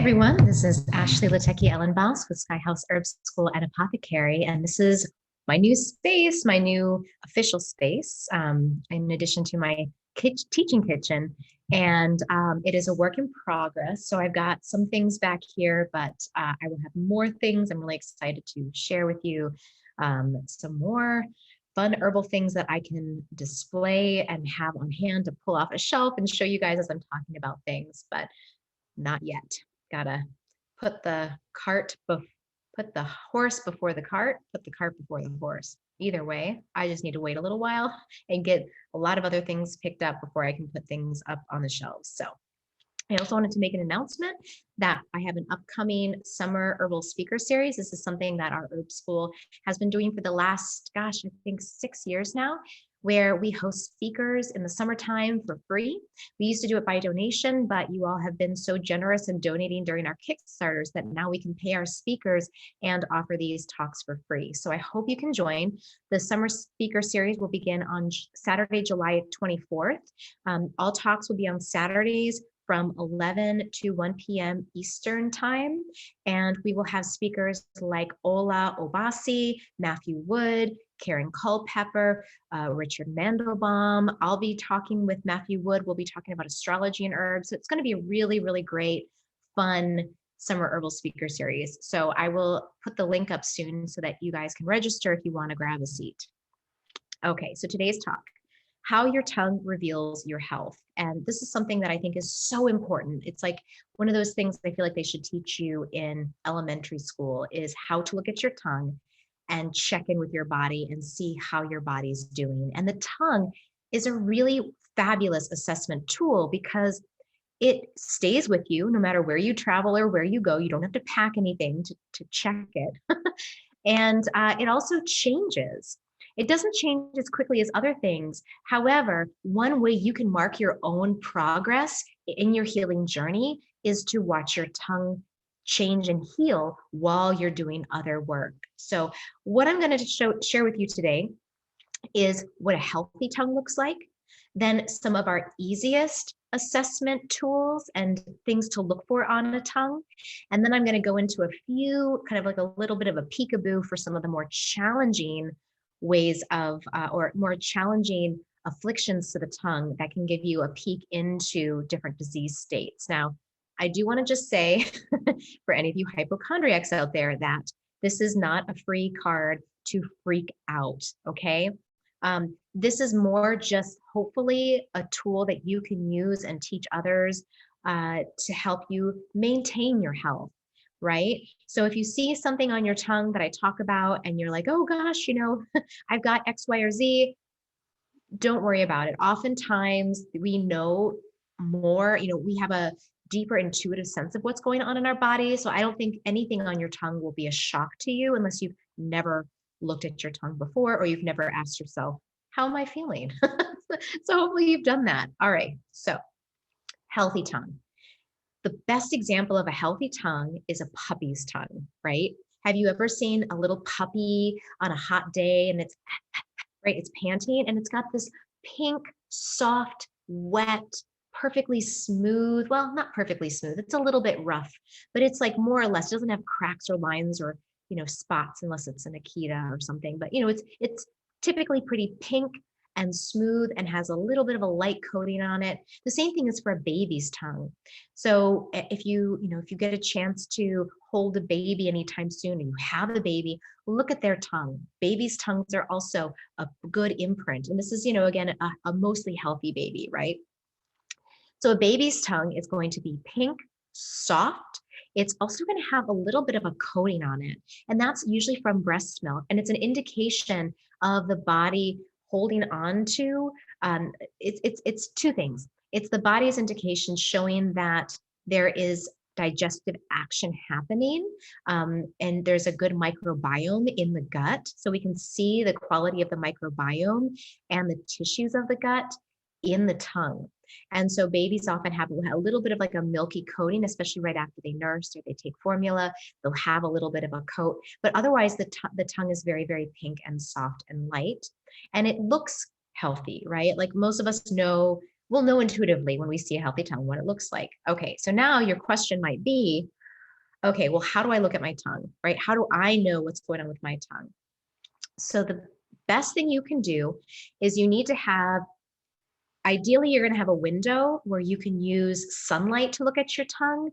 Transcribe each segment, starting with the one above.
Everyone, this is Ashley Latecki Ellenbaus with Sky House Herb School at Apothecary, and this is my new space, my new official space, in addition to my teaching kitchen. And it is a work in progress. So I've got some things back here, but I will have more things. I'm really excited to share with you some more fun herbal things that I can display and have on hand to pull off a shelf and show you guys as I'm talking about things, but not yet. Gotta put the put the horse before the cart, put the cart before the horse. Either way, I just need to wait a little while and get a lot of other things picked up before I can put things up on the shelves. So I also wanted to make an announcement that I have an upcoming summer herbal speaker series. This is something that our herb school has been doing for the last, I think 6 years now, where we host speakers in the summertime for free. We used to do it by donation, but you all have been so generous in donating during our Kickstarters that now we can pay our speakers and offer these talks for free. So I hope you can join. The summer speaker series will begin on Saturday, July 24th. All talks will be on Saturdays from 11 to 1 p.m. Eastern time. And we will have speakers like Ola Obasi, Matthew Wood, Karen Culpepper, Richard Mandelbaum. I'll be talking with Matthew Wood. We'll be talking about astrology and herbs. So it's going to be a really, really great, fun summer herbal speaker series. So I will put the link up soon so that you guys can register if you want to grab a seat. Okay, so today's talk, how your tongue reveals your health. And this is something that I think is so important. It's like one of those things I feel like they should teach you in elementary school is how to look at your tongue and check in with your body and see how your body's doing. And the tongue is a really fabulous assessment tool because it stays with you no matter where you travel or where you go. You don't have to pack anything to check it. And it also changes. It doesn't change as quickly as other things. However, one way you can mark your own progress in your healing journey is to watch your tongue change and heal while you're doing other work. So what I'm going to share with you today is what a healthy tongue looks like, then some of our easiest assessment tools and things to look for on a tongue. And then I'm going to go into a few kind of like a little bit of a peekaboo for some of the more challenging ways of, or more challenging afflictions to the tongue that can give you a peek into different disease states. Now, I do want to just say for any of you hypochondriacs out there that this is not a free card to freak out, okay? This is more just hopefully a tool that you can use and teach others to help you maintain your health, right? So if you see something on your tongue that I talk about and you're like, oh gosh, I've got X, Y, or Z, don't worry about it. Oftentimes we know more, we have a deeper intuitive sense of what's going on in our body. So I don't think anything on your tongue will be a shock to you unless you've never looked at your tongue before or you've never asked yourself, how am I feeling? So hopefully you've done that. All right. So healthy tongue. The best example of a healthy tongue is a puppy's tongue, right? Have you ever seen a little puppy on a hot day and it's right? It's panting and it's got this pink, soft, wet, perfectly smooth. Well, not perfectly smooth. It's a little bit rough, but it's like more or less doesn't have cracks or lines or, spots unless it's an Akita or something. But, it's typically pretty pink and smooth and has a little bit of a light coating on it. The same thing is for a baby's tongue. So if you get a chance to hold a baby anytime soon and you have a baby, look at their tongue. Babies' tongues are also a good imprint. And this is, again, a mostly healthy baby, right? So a baby's tongue is going to be pink, soft. It's also going to have a little bit of a coating on it. And that's usually from breast milk. And it's an indication of the body holding on to, it's two things. It's the body's indication showing that there is digestive action happening, and there's a good microbiome in the gut. So we can see the quality of the microbiome and the tissues of the gut in the tongue. And so babies often have a little bit of like a milky coating, especially right after they nurse or they take formula, they'll have a little bit of a coat, but otherwise the tongue is very, very pink and soft and light, and it looks healthy, right? Like most of us know we'll know intuitively when we see a healthy tongue what it looks like. Okay, so now your question might be, okay, well, how do I look at my tongue, right? How do I know what's going on with my tongue? So the best thing you can do is you need to have, ideally, you're going to have a window where you can use sunlight to look at your tongue.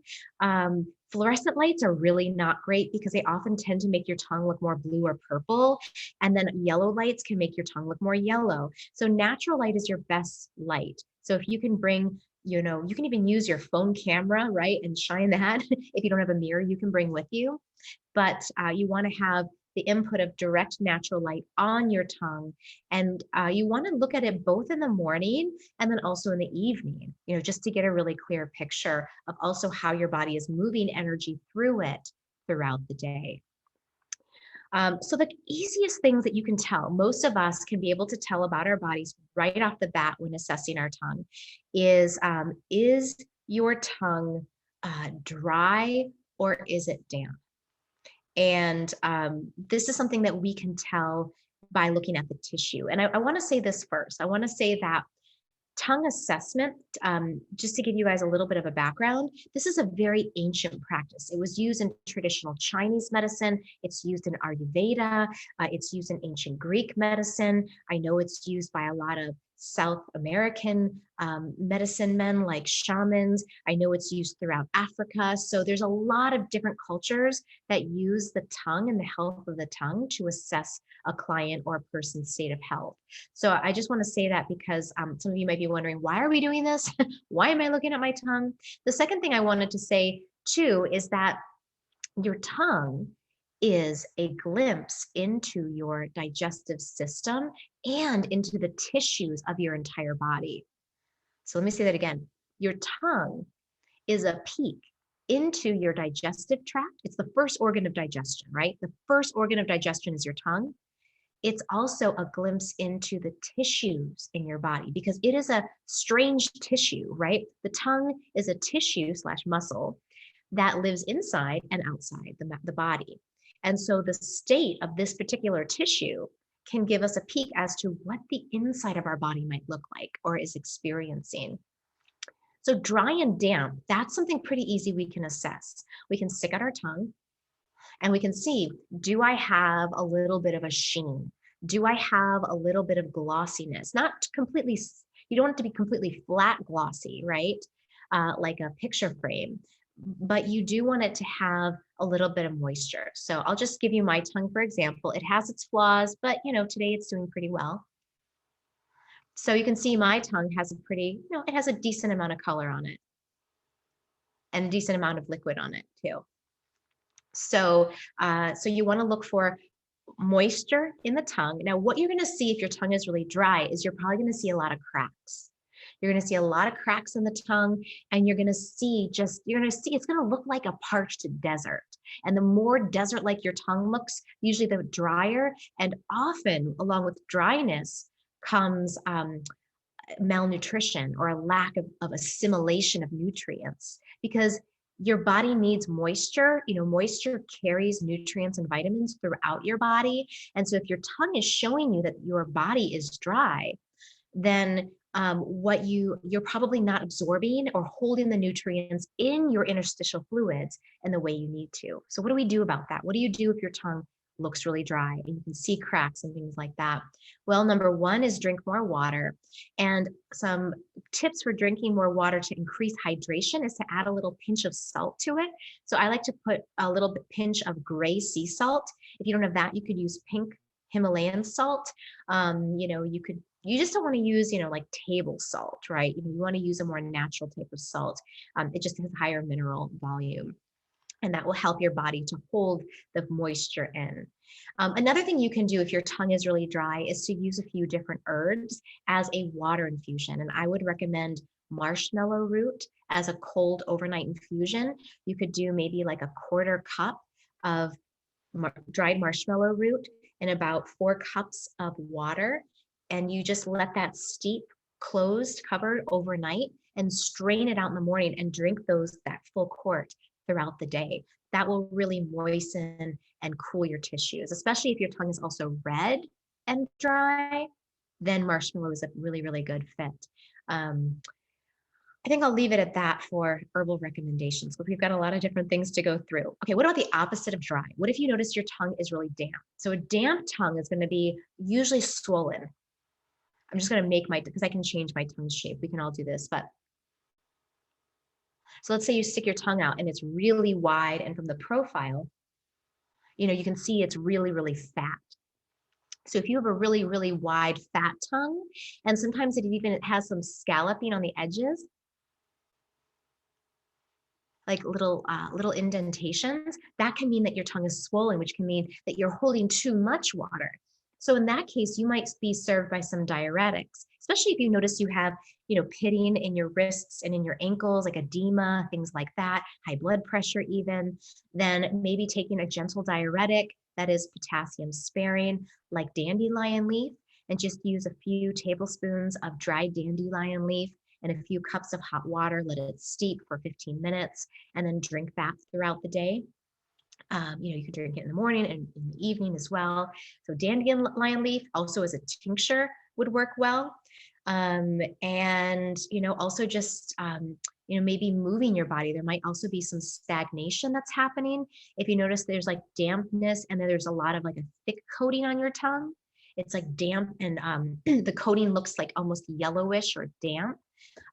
Fluorescent lights are really not great because they often tend to make your tongue look more blue or purple. And then yellow lights can make your tongue look more yellow. So natural light is your best light. So if you can bring, you can even use your phone camera, right? And shine that. If you don't have a mirror, you can bring with you. But you want to have the input of direct natural light on your tongue. And you want to look at it both in the morning and then also in the evening, just to get a really clear picture of also how your body is moving energy through it throughout the day. So the easiest things that you can tell, most of us can be able to tell about our bodies right off the bat when assessing our tongue is your tongue dry or is it damp? And this is something that we can tell by looking at the tissue. And I want to say this first. I want to say that tongue assessment, just to give you guys a little bit of a background, this is a very ancient practice. It was used in traditional Chinese medicine. It's used in Ayurveda. It's used in ancient Greek medicine. I know it's used by a lot of South American medicine men like shamans. I know it's used throughout Africa. So there's a lot of different cultures that use the tongue and the health of the tongue to assess a client or a person's state of health. So I just want to say that because some of you might be wondering, why are we doing this? Why am I looking at my tongue? The second thing I wanted to say too is that your tongue is a glimpse into your digestive system and into the tissues of your entire body. So let me say that again. Your tongue is a peek into your digestive tract. It's the first organ of digestion, right? The first organ of digestion is your tongue. It's also a glimpse into the tissues in your body because it is a strange tissue, right? The tongue is a tissue / muscle that lives inside and outside the body. And so the state of this particular tissue can give us a peek as to what the inside of our body might look like or is experiencing. So dry and damp, that's something pretty easy we can assess. We can stick out our tongue and we can see, do I have a little bit of a sheen? Do I have a little bit of glossiness? Not completely, you don't have to be completely flat glossy, right? Like a picture frame, but you do want it to have a little bit of moisture. So I'll just give you my tongue, for example. It has its flaws, but today it's doing pretty well. So you can see my tongue has a pretty, it has a decent amount of color on it and a decent amount of liquid on it too. So, so you want to look for moisture in the tongue. Now, what you're going to see if your tongue is really dry is you're probably going to see a lot of cracks. You're going to see a lot of cracks in the tongue, and you're going to see it's going to look like a parched desert. And the more desert-like your tongue looks, usually the drier, and often along with dryness comes malnutrition or a lack of assimilation of nutrients, because your body needs moisture. Moisture carries nutrients and vitamins throughout your body. And so if your tongue is showing you that your body is dry, then you're probably not absorbing or holding the nutrients in your interstitial fluids in the way you need to. So what do we do about that? What do you do if your tongue looks really dry and you can see cracks and things like that? Well, number one is drink more water. And some tips for drinking more water to increase hydration is to add a little pinch of salt to it. So I like to put a little pinch of gray sea salt. If you don't have that, you could use pink Himalayan salt. You just don't want to use, like table salt, right? You want to use a more natural type of salt. It just has higher mineral volume, and that will help your body to hold the moisture in. Another thing you can do if your tongue is really dry is to use a few different herbs as a water infusion. And I would recommend marshmallow root as a cold overnight infusion. You could do maybe like a 1/4 cup of dried marshmallow root in about 4 cups of water. And you just let that steep closed, covered overnight, and strain it out in the morning and drink that full quart throughout the day. That will really moisten and cool your tissues, especially if your tongue is also red and dry. Then marshmallow is a really, really good fit. Um, I think I'll leave it at that for herbal recommendations, but we've got a lot of different things to go through. Okay, what about the opposite of dry? What if you notice your tongue is really damp? So a damp tongue is going to be usually swollen. I'm just going to make because I can change my tongue shape. We can all do this, but so let's say you stick your tongue out and it's really wide, and from the profile, you can see it's really, really fat. So if you have a really, really wide fat tongue, and sometimes it has some scalloping on the edges, like little indentations, that can mean that your tongue is swollen, which can mean that you're holding too much water. So in that case, you might be served by some diuretics, especially if you notice you have, pitting in your wrists and in your ankles, like edema, things like that, high blood pressure even, then maybe taking a gentle diuretic that is potassium sparing, like dandelion leaf, and just use a few tablespoons of dried dandelion leaf and a few cups of hot water, let it steep for 15 minutes, and then drink that throughout the day. You can drink it in the morning and in the evening as well. So dandelion leaf also as a tincture would work well. And also just maybe moving your body. There might also be some stagnation that's happening. If you notice there's like dampness and then there's a lot of like a thick coating on your tongue, it's like damp and the coating looks like almost yellowish or damp.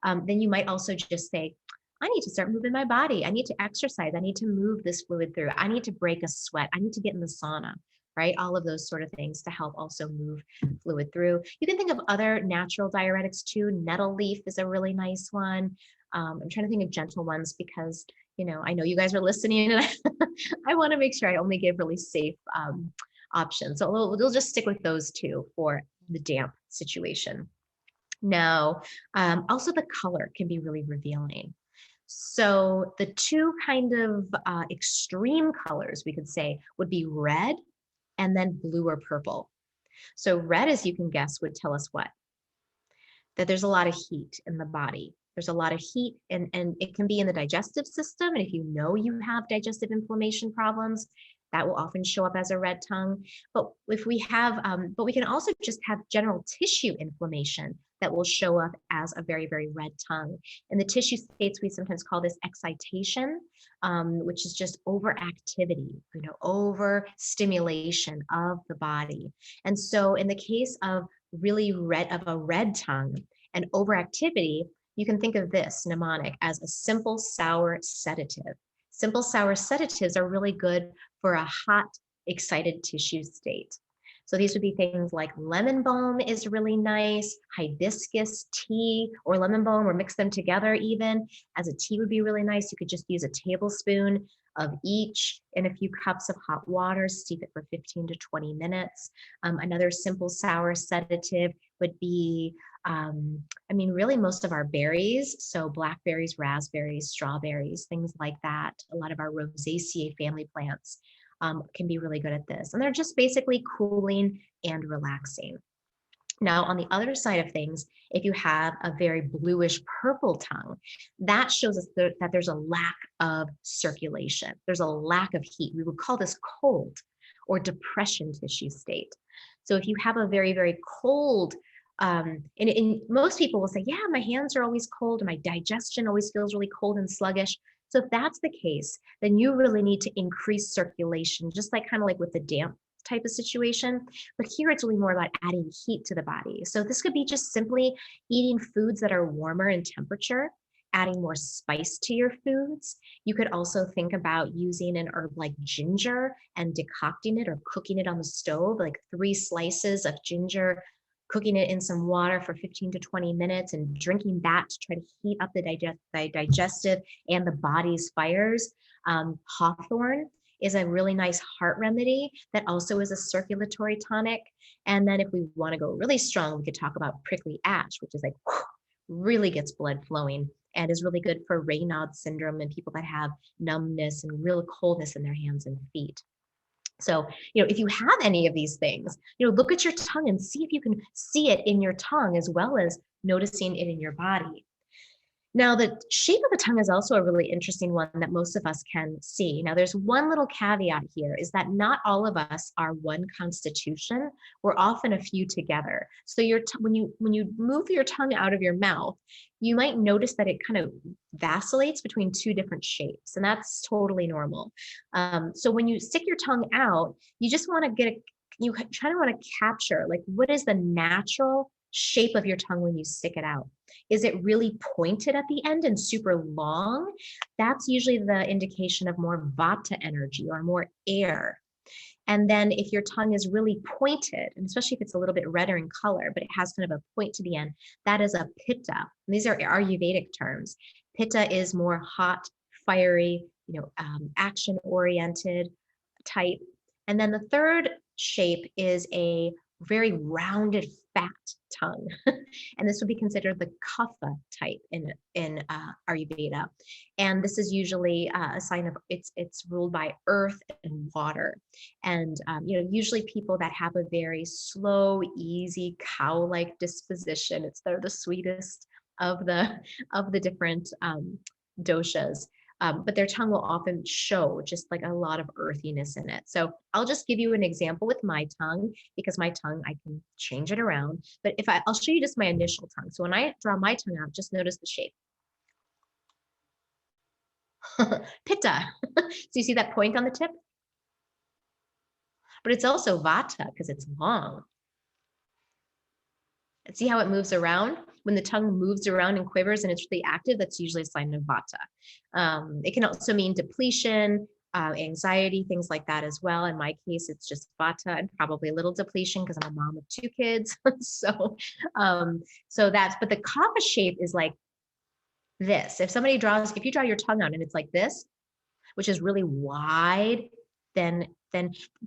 Then you might also just say, I need to start moving my body. I need to exercise. I need to move this fluid through. I need to break a sweat. I need to get in the sauna, right? All of those sort of things to help also move fluid through. You can think of other natural diuretics too. Nettle leaf is a really nice one. I'm trying to think of gentle ones because, I know you guys are listening and I want to make sure I only give really safe options. So we'll just stick with those two for the damp situation. Now, also the color can be really revealing. So the two kind of extreme colors we could say would be red and then blue or purple. So red, as you can guess, would tell us what? That there's a lot of heat in the body. There's a lot of heat and it can be in the digestive system. And if you know you have digestive inflammation problems, that will often show up as a red tongue. But if we have, but we can also just have general tissue inflammation that will show up as a very, very red tongue. In the tissue states, we sometimes call this excitation, which is just overactivity, overstimulation of the body. And so in the case of a red tongue and overactivity, you can think of this mnemonic as a simple sour sedative. Simple sour sedatives are really good for a hot, excited tissue state. So these would be things like lemon balm is really nice, hibiscus tea or lemon balm, or mix them together even as a tea would be really nice. You could just use a tablespoon of each in a few cups of hot water, steep it for 15 to 20 minutes. Another simple sour sedative would be, really most of our berries. So blackberries, raspberries, strawberries, things like that. A lot of our Rosaceae family plants can be really good at this. And they're just basically cooling and relaxing. Now, on the other side of things, if you have a very bluish purple tongue, that shows us that there's a lack of circulation. There's a lack of heat. We would call this cold or depression tissue state. So if you have a very, very cold, and most people will say, yeah, my hands are always cold and my digestion always feels really cold and sluggish. So if that's the case, then you really need to increase circulation, just like kind of like with the damp type of situation. But here it's really more about adding heat to the body. So this could be just simply eating foods that are warmer in temperature, adding more spice to your foods. You could also think about using an herb like ginger and decocting it or cooking it on the stove, like 3 slices of ginger, cooking it in some water for 15 to 20 minutes and drinking that to try to heat up the digestive and the body's fires. Hawthorn is a really nice heart remedy that also is a circulatory tonic. And then if we want to go really strong, we could talk about prickly ash, which is like really gets blood flowing and is really good for Raynaud's syndrome and people that have numbness and real coldness in their hands and feet. So, if you have any of these things, look at your tongue and see if you can see it in your tongue as well as noticing it in your body. Now, the shape of the tongue is also a really interesting one that most of us can see. Now, there's one little caveat here is that not all of us are one constitution. We're often a few together. So when you move your tongue out of your mouth, you might notice that it kind of vacillates between two different shapes, and that's totally normal. So when you stick your tongue out, you just want to you try to want to capture like what is the natural shape of your tongue when you stick it out. Is it really pointed at the end and super long? That's usually the indication of more vata energy or more air. And then if your tongue is really pointed, and especially if it's a little bit redder in color, but it has kind of a point to the end, that is a pitta. And these are Ayurvedic terms. Pitta is more hot, fiery, action oriented type. And then the third shape is a very rounded, fat tongue. And this would be considered the kapha type in Ayurveda. And this is usually a sign of it's ruled by earth and water. And usually people that have a very slow, easy, cow-like disposition, they're the sweetest of the different doshas. But their tongue will often show just like a lot of earthiness in it. So I'll just give you an example with my tongue, because my tongue, I can change it around. But I'll show you just my initial tongue. So when I draw my tongue out, just notice the shape. Pitta. So you see that point on the tip? But it's also vata because it's long. And see how it moves around? When the tongue moves around and quivers and it's really active, that's usually a sign of vata. It can also mean depletion, anxiety, things like that as well. In my case, it's just vata and probably a little depletion because I'm a mom of 2 kids. But the kapha shape is like this. If you draw your tongue out and it's like this, which is really wide, then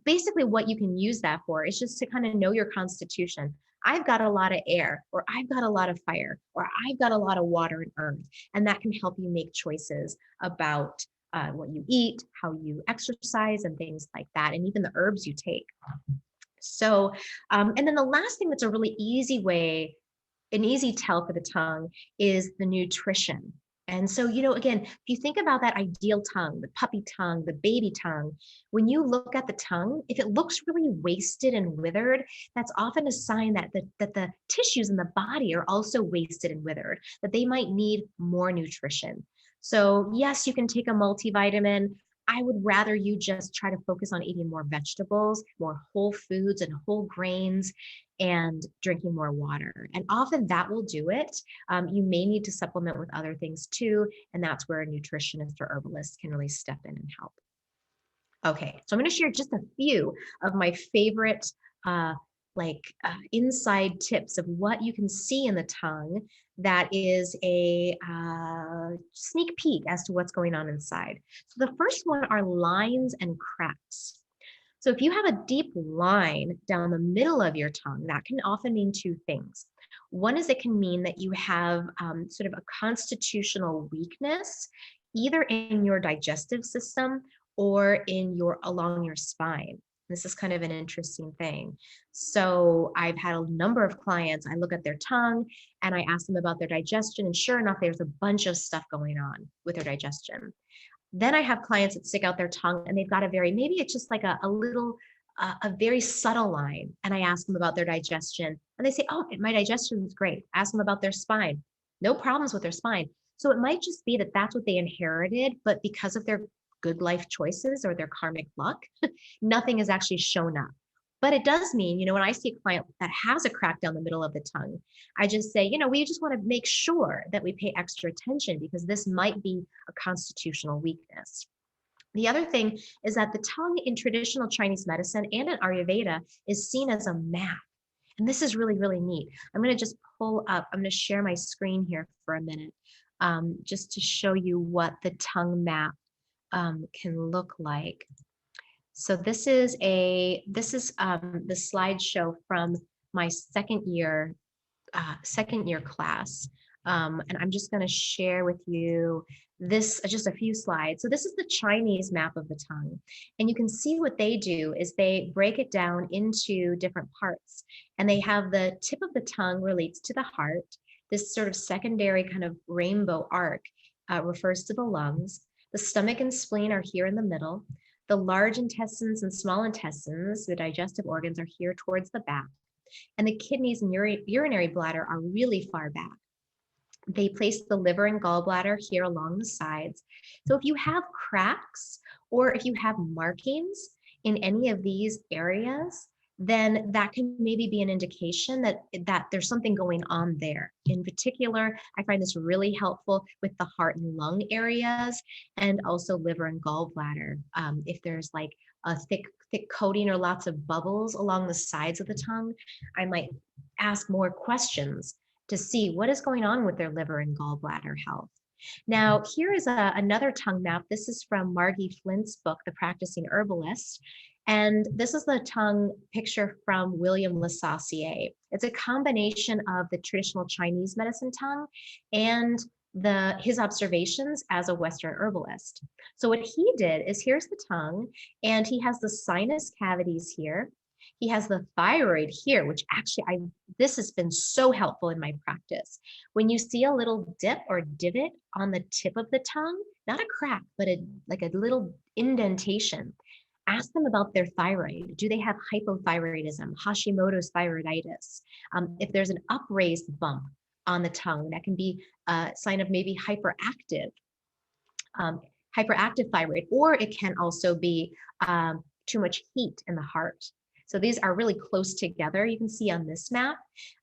basically what you can use that for is just to kind of know your constitution. I've got a lot of air, or I've got a lot of fire, or I've got a lot of water and earth. And that can help you make choices about what you eat, how you exercise, and things like that, and even the herbs you take. So, and then the last thing that's a really easy way, an easy tell for the tongue is the nutrition. And so, again, if you think about that ideal tongue, the puppy tongue, the baby tongue, when you look at the tongue, if it looks really wasted and withered, that's often a sign that the tissues in the body are also wasted and withered, that they might need more nutrition. So yes, you can take a multivitamin. I would rather you just try to focus on eating more vegetables, more whole foods and whole grains, and drinking more water. And often that will do it. You may need to supplement with other things too. And that's where a nutritionist or herbalist can really step in and help. Okay, so I'm going to share just a few of my favorite inside tips of what you can see in the tongue that is a sneak peek as to what's going on inside. So the first one are lines and cracks. So if you have a deep line down the middle of your tongue, that can often mean 2 things. One is it can mean that you have sort of a constitutional weakness, either in your digestive system or along your spine. This is kind of an interesting thing. So I've had a number of clients, I look at their tongue and I ask them about their digestion, and sure enough, there's a bunch of stuff going on with their digestion. Then I have clients that stick out their tongue and they've got maybe it's just like a very subtle line. And I ask them about their digestion and they say, oh, my digestion is great. Ask them about their spine. No problems with their spine. So it might just be that that's what they inherited, but because of their good life choices or their karmic luck, nothing has actually shown up. But it does mean, when I see a client that has a crack down the middle of the tongue, I just say, we just want to make sure that we pay extra attention because this might be a constitutional weakness. The other thing is that the tongue in traditional Chinese medicine and in Ayurveda is seen as a map. And this is really, really neat. I'm going to just I'm going to share my screen here for a minute, just to show you what the tongue map can look like. So this is the slideshow from my second year class. And I'm just going to share with you just a few slides. So this is the Chinese map of the tongue. And you can see what they do is they break it down into different parts. And they have the tip of the tongue relates to the heart. This sort of secondary kind of rainbow arc refers to the lungs. The stomach and spleen are here in the middle. The large intestines and small intestines, the digestive organs, are here towards the back. And the kidneys and urinary bladder are really far back. They place the liver and gallbladder here along the sides. So if you have cracks or if you have markings in any of these areas, then that can maybe be an indication that there's something going on there. In particular, I find this really helpful with the heart and lung areas, and also liver and gallbladder. If there's like a thick coating or lots of bubbles along the sides of the tongue, I might ask more questions to see what is going on with their liver and gallbladder health. Now, here is another tongue map. This is from Margie Flint's book, The Practicing Herbalist. And this is the tongue picture from William Lesaussier. It's a combination of the traditional Chinese medicine tongue and his observations as a Western herbalist. So what he did is, here's the tongue, and he has the sinus cavities here. He has the thyroid here, which actually this has been so helpful in my practice. When you see a little dip or divot on the tip of the tongue, not a crack, but like a little indentation, ask them about their thyroid. Do they have hypothyroidism, Hashimoto's thyroiditis? If there's an upraised bump on the tongue, that can be a sign of maybe hyperactive thyroid, or it can also be too much heat in the heart. So these are really close together. You can see on this map.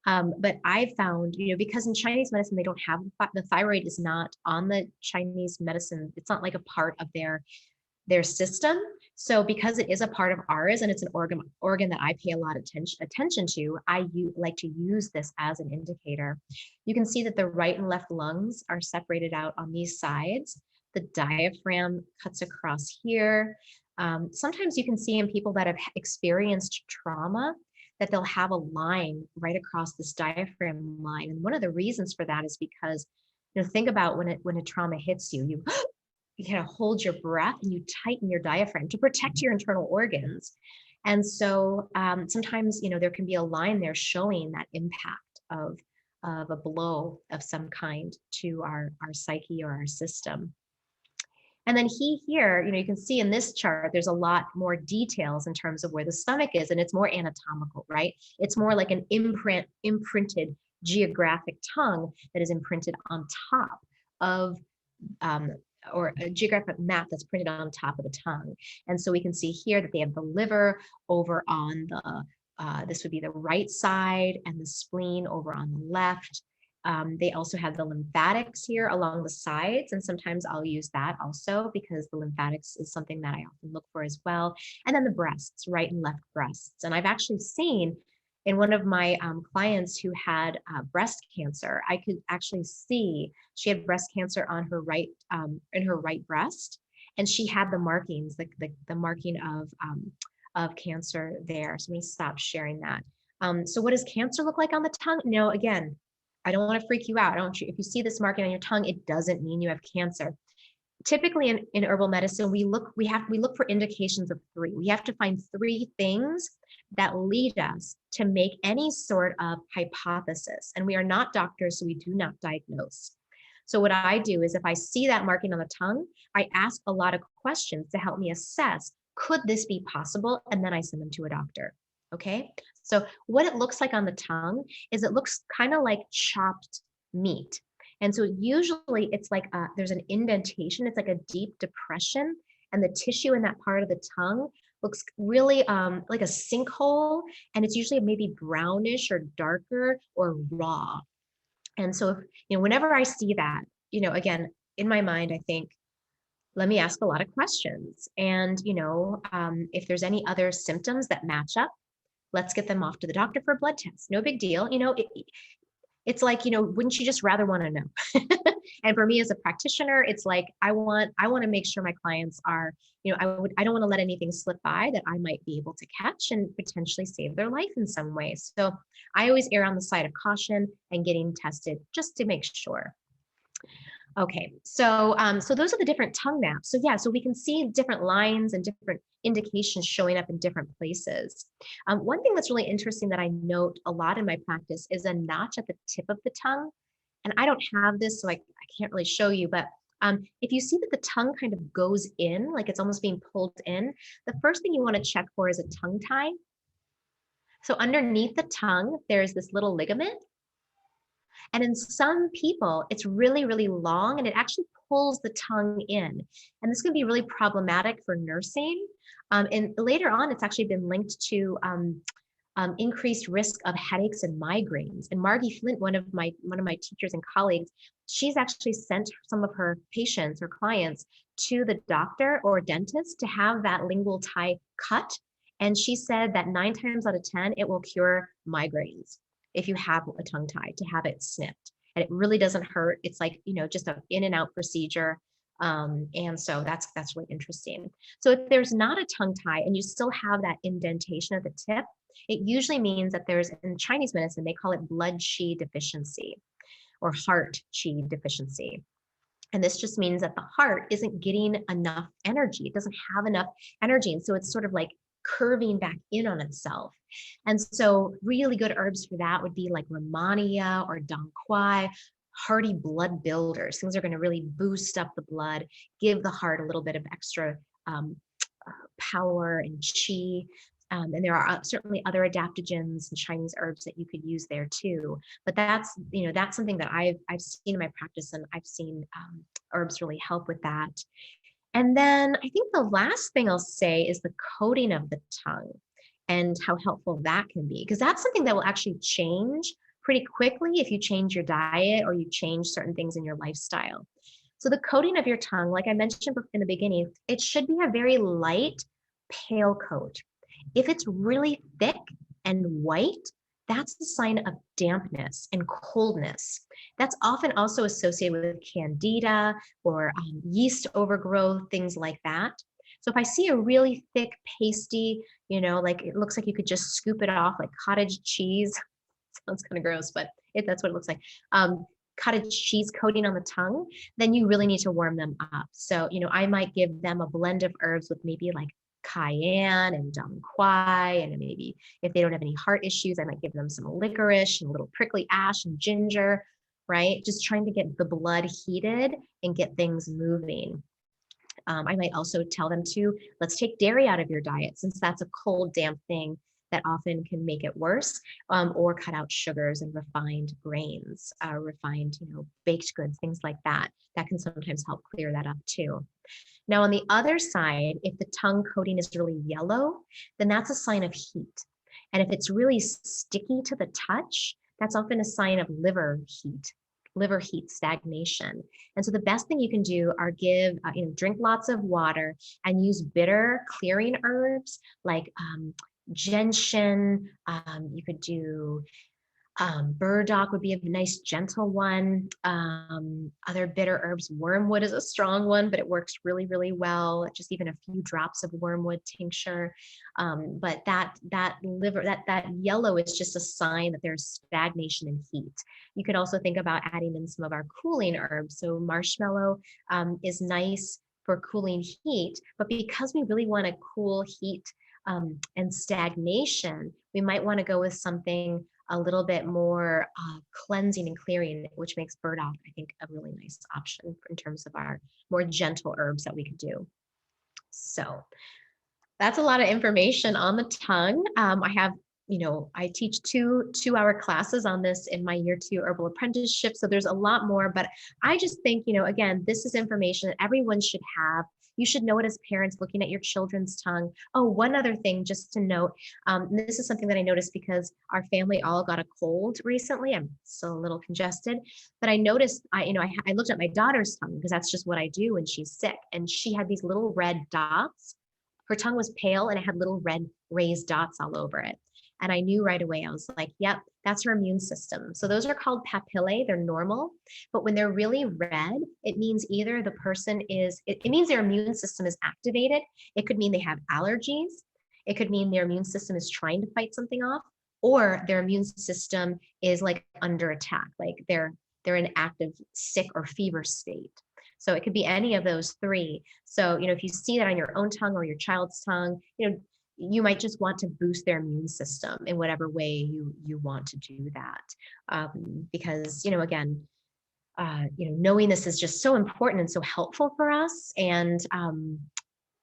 But I found, because in Chinese medicine, they don't have, the thyroid is not on the Chinese medicine. It's not like a part of their system. So because it is a part of ours, and it's an organ that I pay a lot of attention to, I like to use this as an indicator. You can see that the right and left lungs are separated out on these sides. The diaphragm cuts across here. Sometimes you can see in people that have experienced trauma that they'll have a line right across this diaphragm line. And one of the reasons for that is because, think about when a trauma hits you, you kind of hold your breath and you tighten your diaphragm to protect your internal organs. And so sometimes, there can be a line there showing that impact of a blow of some kind to our psyche or our system. And then here, you can see in this chart, there's a lot more details in terms of where the stomach is, and it's more anatomical, right? It's more like an imprinted geographic tongue that is imprinted on top of, or a geographic map that's printed on top of the tongue. And so we can see here that they have the liver over on this would be the right side, and the spleen over on the left. They also have the lymphatics here along the sides, and sometimes I'll use that also because the lymphatics is something that I often look for as well. And then the breasts, right and left breasts. And I've actually seen in one of my clients who had breast cancer, I could actually see she had breast cancer on her right, in her right breast, and she had the markings, the marking of cancer there. So let me stop sharing that. So what does cancer look like on the tongue? No, again, I don't want to freak you out. If you see this marking on your tongue, it doesn't mean you have cancer. Typically in herbal medicine, we look for indications of 3. We have to find 3 things that lead us to make any sort of hypothesis. And we are not doctors, so we do not diagnose. So what I do is, if I see that marking on the tongue, I ask a lot of questions to help me assess, could this be possible? And then I send them to a doctor. Okay. So what it looks like on the tongue is it looks kind of like chopped meat. And so usually it's like there's an indentation. It's like a deep depression, and the tissue in that part of the tongue looks really like a sinkhole. And it's usually maybe brownish or darker or raw. And so, whenever I see that, again, in my mind, I think, let me ask a lot of questions. And, if there's any other symptoms that match up, let's get them off to the doctor for a blood test. No big deal. It's like, wouldn't you just rather want to know? And for me as a practitioner, it's like, I want to make sure my clients are, I don't want to let anything slip by that I might be able to catch and potentially save their life in some way. So I always err on the side of caution and getting tested just to make sure. Okay, so those are the different tongue maps. So yeah, so we can see different lines and different indications showing up in different places. One thing that's really interesting that I note a lot in my practice is a notch at the tip of the tongue. And I don't have this, so I can't really show you, but if you see that the tongue kind of goes in, like it's almost being pulled in, the first thing you want to check for is a tongue tie. So underneath the tongue, there's this little ligament. And in some people, it's really, really long and it actually pulls the tongue in. And this can be really problematic for nursing. And later on, it's actually been linked to increased risk of headaches and migraines. And Margie Flint, one of my teachers and colleagues, she's actually sent some of her patients or clients to the doctor or dentist to have that lingual tie cut. And she said that 9 times out of 10, it will cure migraines if you have a tongue tie, to have it snipped. And it really doesn't hurt. It's like, just an in and out procedure. And so that's really interesting. So if there's not a tongue tie and you still have that indentation at the tip, it usually means that there's, in Chinese medicine, they call it blood qi deficiency or heart qi deficiency. And this just means that the heart isn't getting enough energy. It doesn't have enough energy. And so it's sort of like curving back in on itself. And so really good herbs for that would be like Romania or Dong Quai, hearty blood builders. Things are going to really boost up the blood, give the heart a little bit of extra power and qi. And there are certainly other adaptogens and Chinese herbs that you could use there too. But that's something that I've seen in my practice, and I've seen herbs really help with that. And then I think the last thing I'll say is the coating of the tongue and how helpful that can be, because that's something that will actually change pretty quickly if you change your diet or you change certain things in your lifestyle. So the coating of your tongue, like I mentioned in the beginning, it should be a very light, pale coat. If it's really thick and white, that's the sign of dampness and coldness. That's often also associated with candida or yeast overgrowth, things like that. So if I see a really thick, pasty, like it looks like you could just scoop it off like cottage cheese. Sounds kind of gross, but that's what it looks like. Cottage cheese coating on the tongue, then you really need to warm them up. So, I might give them a blend of herbs with maybe like cayenne and dong quai, and maybe if they don't have any heart issues, I might give them some licorice and a little prickly ash and ginger, right? Just trying to get the blood heated and get things moving. I might also tell them let's take dairy out of your diet, since that's a cold, damp thing that often can make it worse, or cut out sugars and refined grains, refined, baked goods, things like that. That can sometimes help clear that up too. Now, on the other side, if the tongue coating is really yellow, then that's a sign of heat. And if it's really sticky to the touch, that's often a sign of liver heat stagnation. And so the best thing you can do are drink lots of water and use bitter clearing herbs like gentian. You could do burdock would be a nice gentle one. Other bitter herbs, wormwood is a strong one, but it works really, really well. Just even a few drops of wormwood tincture. But that yellow is just a sign that there's stagnation and heat. You could also think about adding in some of our cooling herbs. So marshmallow is nice for cooling heat, but because we really want to cool heat and stagnation, we might want to go with something a little bit more cleansing and clearing, which makes burdock, I think, a really nice option in terms of our more gentle herbs that we could do. So that's a lot of information on the tongue. I teach two-hour classes on this in my year 2 herbal apprenticeship. So there's a lot more, but I just think, again, this is information that everyone should have. You should know it as parents looking at your children's tongue. Oh, one other thing just to note, this is something that I noticed because our family all got a cold recently. I'm still a little congested, but I noticed, I looked at my daughter's tongue because that's just what I do when she's sick. And she had these little red dots. Her tongue was pale and it had little red raised dots all over it. And I knew right away, I was like, yep, that's her immune system. So those are called papillae. They're normal. But when they're really red, it means either the person it means their immune system is activated. It could mean they have allergies. It could mean their immune system is trying to fight something off, or their immune system is like under attack, like they're in active sick or fever state. So it could be any of those three. So, if you see that on your own tongue or your child's tongue, you might just want to boost their immune system in whatever way you want to do that. Because, again, knowing this is just so important and so helpful for us. And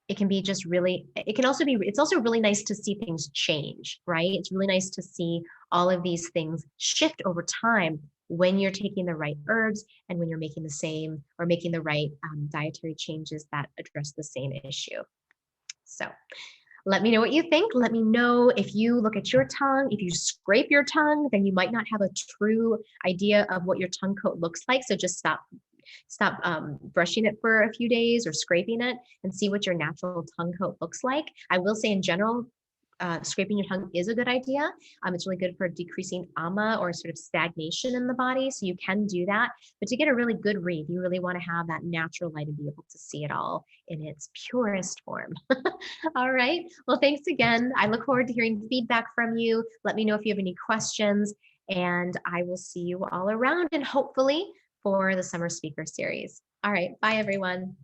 it can be just really, it can also be, it's also really nice to see things change, right? It's really nice to see all of these things shift over time when you're taking the right herbs and when you're making the same or making the right dietary changes that address the same issue. So let me know what you think. Let me know if you look at your tongue, if you scrape your tongue, then you might not have a true idea of what your tongue coat looks like. So just stop brushing it for a few days or scraping it and see what your natural tongue coat looks like. I will say in general, scraping your tongue is a good idea. It's really good for decreasing ama or sort of stagnation in the body. So you can do that. But to get a really good read, you really want to have that natural light and be able to see it all in its purest form. All right. Well, thanks again. I look forward to hearing feedback from you. Let me know if you have any questions, and I will see you all around and hopefully for the summer speaker series. All right. Bye, everyone.